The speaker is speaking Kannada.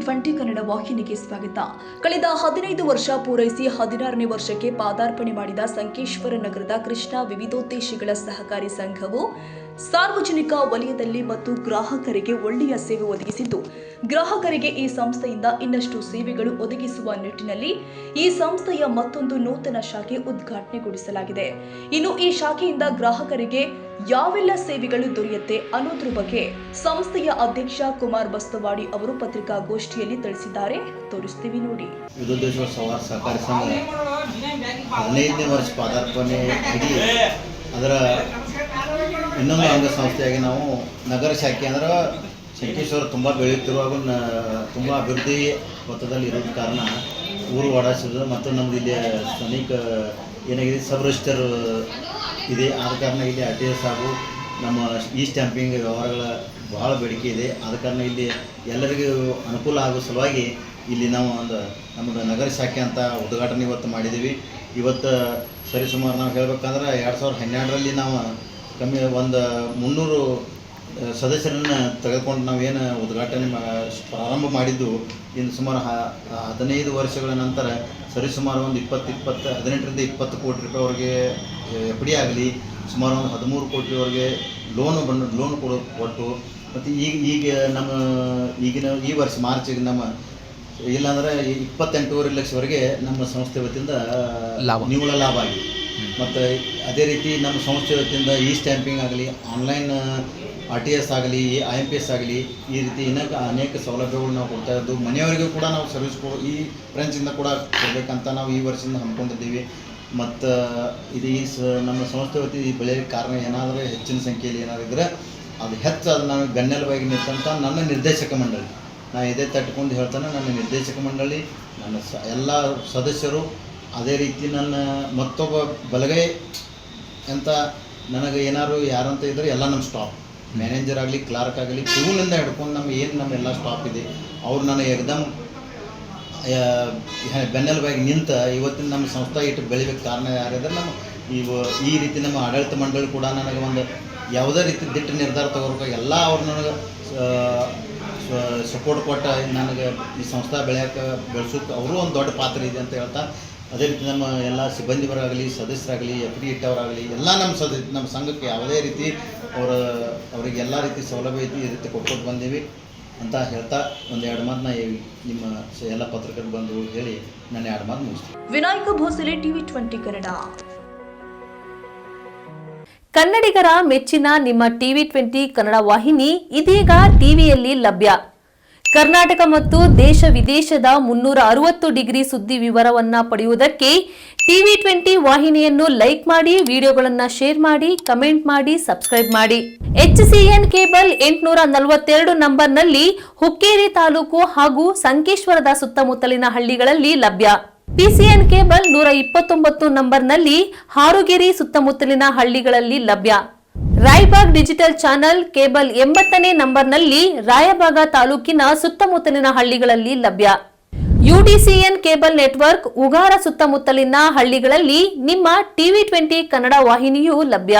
ಟಿವಿ20 ಕನ್ನಡ ವಾಹಿನಿಗೆ ಸ್ವಾಗತ. ಕಳೆದ 15 ವರ್ಷ ಪೂರೈಸಿ 16ನೇ ವರ್ಷಕ್ಕೆ ಪಾದಾರ್ಪಣೆ ಮಾಡಿದ ಸಂಕೇಶ್ವರ ನಗರದ ಕೃಷ್ಣ ವಿವಿಧೋದ್ದೇಶಗಳ ಸಹಕಾರಿ ಸಂಘವು ಸಾರ್ವಜನಿಕ ವಲಯದಲ್ಲಿ ಮತ್ತು ಗ್ರಾಹಕರಿಗೆ ಒಳ್ಳೆಯ ಸೇವೆ ಒದಗಿಸಿದ್ದು, ಗ್ರಾಹಕರಿಗೆ ಈ ಸಂಸ್ಥೆಯಿಂದ ಇನ್ನಷ್ಟು ಸೇವೆಗಳು ಒದಗಿಸುವ ನಿಟ್ಟಿನಲ್ಲಿ ಈ ಸಂಸ್ಥೆಯ ಮತ್ತೊಂದು ನೂತನ ಶಾಖೆ ಉದ್ಘಾಟನೆಗೊಳಿಸಲಾಗಿದೆ. ಇನ್ನು ಈ ಶಾಖೆಯಿಂದ ಗ್ರಾಹಕರಿಗೆ ಯಾವೆಲ್ಲ ಸೇವೆಗಳು ದೊರೆಯುತ್ತೆ ಅನ್ನೋದ್ರ ಬಗ್ಗೆ ಸಂಸ್ಥೆಯ ಅಧ್ಯಕ್ಷ ಕುಮಾರ್ ಬಸ್ತವಾಡಿ ಅವರು ಪತ್ರಿಕಾಗೋಷ್ಠಿಯಲ್ಲಿ ತಿಳಿಸಿದ್ದಾರೆ. ತೋರಿಸ್ತೀವಿ ನೋಡಿ. ವಿವಿಧೋದ್ದೇಶ ಸಹಕಾರಿ ಸಂಘ 15ನೇ ವರ್ಷ ಪಾದಾರ್ಪಣೆ ಆಗಿ ಅದರ ಇನ್ನೊಂದು ಅಂಗಸಂಸ್ಥೆಯಾಗಿ ನಾವು ನಗರ ಶಾಖೆ ಅಂದ್ರೆ ಸಂಕೇಶ್ವರ ತುಂಬ ಬೆಳೆಯುತ್ತಿರುವಾಗ ತುಂಬ ಅಭಿವೃದ್ಧಿ ಪಥದಲ್ಲಿ ಇರೋದ ಕಾರಣ ಊರು ಓಡಾಡಿಸೋದು ಮತ್ತು ನಮ್ಮದು ಇಲ್ಲಿ ಸ್ಥಾನಿಕ ಏನಾಗಿದೆ ಸಬ್ ರಿಜಿಸ್ಟರ್ ಇದೆ. ಆದ ಕಾರಣ ಇಲ್ಲಿ RTS ಹಾಗೂ ನಮ್ಮ ಈ ಸ್ಟ್ಯಾಂಪಿಂಗ್ ವ್ಯವಹಾರಗಳ ಬಹಳ ಬೇಡಿಕೆ ಇದೆ. ಆದ ಕಾರಣ ಇಲ್ಲಿ ಎಲ್ಲರಿಗೂ ಅನುಕೂಲ ಆಗೋ ಸಲುವಾಗಿ ಇಲ್ಲಿ ನಾವು ನಮ್ಮದು ನಗರ ಶಾಖೆ ಅಂತ ಉದ್ಘಾಟನೆ ಇವತ್ತು ಮಾಡಿದ್ದೀವಿ. ಇವತ್ತು ಸರಿಸುಮಾರು ನಾವು ಹೇಳಬೇಕಂದ್ರೆ 2012ರಲ್ಲಿ ನಾವು ಕಮ್ಮಿ ಒಂದು 300 ಸದಸ್ಯರನ್ನು ತೆಗೆದುಕೊಂಡು ನಾವೇನು ಉದ್ಘಾಟನೆ ಪ್ರಾರಂಭ ಮಾಡಿದ್ದು ಇನ್ನು ಸುಮಾರು 15 ವರ್ಷಗಳ ನಂತರ ಸರಿಸುಮಾರು ಒಂದು 18ರಿಂದ 20 ಕೋಟಿ ರೂಪಾಯಿವರೆಗೆ FD ಆಗಲಿ, ಸುಮಾರು ಒಂದು 13 ಕೋಟಿವರೆಗೆ ಲೋನ್ ಕೊಟ್ಟು ಮತ್ತು ಈಗ ನಮ್ಮ ಈಗಿನ ಈ ವರ್ಷ ಮಾರ್ಚಿಗೆ ನಮ್ಮ ಇಲ್ಲಾಂದರೆ 28.5 ಲಕ್ಷವರೆಗೆ ನಮ್ಮ ಸಂಸ್ಥೆ ವತಿಯಿಂದ ನಿವ್ವಳ ಲಾಭ ಆಗಿದೆ. ಮತ್ತು ಅದೇ ರೀತಿ ನಮ್ಮ ಸಂಸ್ಥೆ ವತಿಯಿಂದ ಈ ಸ್ಟ್ಯಾಂಪಿಂಗ್ ಆಗಲಿ, ಆನ್ಲೈನ್ RTS ಆಗಲಿ, IMPS ಆಗಲಿ, ಈ ರೀತಿ ಅನೇಕ ಸೌಲಭ್ಯಗಳು ನಾವು ಕೊಡ್ತಾ ಇದ್ದು, ಮನೆಯವರಿಗೂ ಕೂಡ ನಾವು ಸರ್ವಿಸ್ ಈ ಬ್ರಾಂಚಿಂದ ಕೂಡ ಕೊಡಬೇಕಂತ ನಾವು ಈ ವರ್ಷದಿಂದ ಹಮ್ಮಿಕೊಂಡಿದ್ದೀವಿ. ಮತ್ತು ಇದು ನಮ್ಮ ಸಂಸ್ಥೆ ವತಿ ಬೆಳೆಯೋಕ್ಕೆ ಕಾರಣ ಏನಾದರೂ ಹೆಚ್ಚಿನ ಸಂಖ್ಯೆಯಲ್ಲಿ ಏನಾದಿದ್ರೆ ಅದು ಅದು ನಾವು ಬೆನ್ನೆಲುಬಾಗಿ ನಿಂತಂಥ ನನ್ನ ನಿರ್ದೇಶಕ ಮಂಡಳಿ, ನಾನು ಇದೇ ತಟ್ಕೊಂಡು ಹೇಳ್ತಾನೆ, ನನ್ನ ನಿರ್ದೇಶಕ ಮಂಡಳಿ, ನನ್ನ ಎಲ್ಲ ಸದಸ್ಯರು, ಅದೇ ರೀತಿ ನನ್ನ ಮತ್ತೊಬ್ಬ ಬಲಗೈ ಅಂತ ನನಗೆ ಏನಾದ್ರು ಯಾರಂತ ಇದ್ದರೆ ಎಲ್ಲ ನಮ್ಮ ಸ್ಟಾಫ್, ಮ್ಯಾನೇಜರ್ ಆಗಲಿ, ಕ್ಲಾರ್ಕ್ ಆಗಲಿ, ಇವನಿಂದ ಹಿಡ್ಕೊಂಡು ನಮ್ಮ ಎಲ್ಲ ಸ್ಟಾಫ್ ಇದೆ. ಅವ್ರು ನನಗೆ ಏಕದಮ್ ಬೆನ್ನೆಲುಬಾಗಿ ನಿಂತ ಇವತ್ತಿನ ನಮ್ಮ ಸಂಸ್ಥೆ ಇಟ್ಟು ಬೆಳಿಬೇಕು ಕಾರಣ ಯಾರಿದ್ರೆ ನಮ್ಮ ಈ ರೀತಿ ನಮ್ಮ ಆಡಳಿತ ಮಂಡಳಿ ಕೂಡ ನನಗೆ ಒಂದು ಯಾವುದೇ ರೀತಿ ದಿಟ್ಟ ನಿರ್ಧಾರ ತಗೋಬೇಕು ಎಲ್ಲ ಅವ್ರು ನನಗೆ ಸಪೋರ್ಟ್ ಕೊಟ್ಟ ನನಗೆ ಈ ಸಂಸ್ಥೆ ಬೆಳೆಸೋಕ್ಕೆ ಅವರು ಒಂದು ದೊಡ್ಡ ಪಾತ್ರ ಇದೆ ಅಂತ ಹೇಳ್ತಾ, ಅದೇ ರೀತಿ ನಮ್ಮ ಎಲ್ಲ ಸಿಬ್ಬಂದಿವರಾಗಲಿ, ಸದಸ್ಯರಾಗಲಿ, FD ಇಟ್ಟವರಾಗಲಿ ಎಲ್ಲ ನಮ್ಮ ಸಂಘಕ್ಕೆ ಯಾವುದೇ ರೀತಿ ಅವರಿಗೆ ಎಲ್ಲ ರೀತಿ ಸೌಲಭ್ಯ ಐತಿ ಈ ರೀತಿ ಕೊಟ್ಕೊಂಡು ಬಂದೀವಿ ಅಂತ ಹೇಳ್ತಾ ಒಂದು 2 ಮಾತನ್ನ ನಿಮ್ಮ ಎಲ್ಲ ಪತ್ರಕರ್ತರು ಬಂದು ಹೇಳಿ ನಾನು 2 ಮಾತು ಮುಗಿಸ್ತೀನಿ. ವಿನಾಯಕ ಭೋಸಲೆ, TV20 ಕನ್ನಡ. ಕನ್ನಡಿಗರ ಮೆಚ್ಚಿನ ನಿಮ್ಮ TV20 ಕನ್ನಡ ವಾಹಿನಿ ಇದೀಗ ಟಿವಿಯಲ್ಲಿ ಲಭ್ಯ. ಕರ್ನಾಟಕ ಮತ್ತು ದೇಶ ವಿದೇಶದ 360 ಡಿಗ್ರಿ ಸುದ್ದಿ ವಿವರವನ್ನ ಪಡೆಯುವುದಕ್ಕೆ TV20 ವಾಹಿನಿಯನ್ನು ಲೈಕ್ ಮಾಡಿ, ವಿಡಿಯೋಗಳನ್ನು ಶೇರ್ ಮಾಡಿ, ಕಮೆಂಟ್ ಮಾಡಿ, ಸಬ್ಸ್ಕ್ರೈಬ್ ಮಾಡಿ. HCN ಕೇಬಲ್ 842 ನಂಬರ್ನಲ್ಲಿ ಹುಕ್ಕೇರಿ ತಾಲೂಕು ಹಾಗೂ ಸಂಕೇಶ್ವರದ ಸುತ್ತಮುತ್ತಲಿನ ಹಳ್ಳಿಗಳಲ್ಲಿ ಲಭ್ಯ. PCN ಕೇಬಲ್ 129 ನಂಬರ್ನಲ್ಲಿ ಹಾರುಗೆರೆ ಸುತ್ತಮುತ್ತಲಿನ ಹಳ್ಳಿಗಳಲ್ಲಿ ಲಭ್ಯ. ರಾಯಬಾಗ್ ಡಿಜಿಟಲ್ ಚಾನೆಲ್ ಕೇಬಲ್ 80ನೇ ನಂಬರ್ನಲ್ಲಿ ರಾಯಬಾಗ ತಾಲೂಕಿನ ಸುತ್ತಮುತ್ತಲಿನ ಹಳ್ಳಿಗಳಲ್ಲಿ ಲಭ್ಯ. UDCN ಕೇಬಲ್ ನೆಟ್ವರ್ಕ್ ಉಗಾರ ಸುತ್ತಮುತ್ತಲಿನ ಹಳ್ಳಿಗಳಲ್ಲಿ ನಿಮ್ಮ TV20 ಕನ್ನಡ ವಾಹಿನಿಯೂ ಲಭ್ಯ.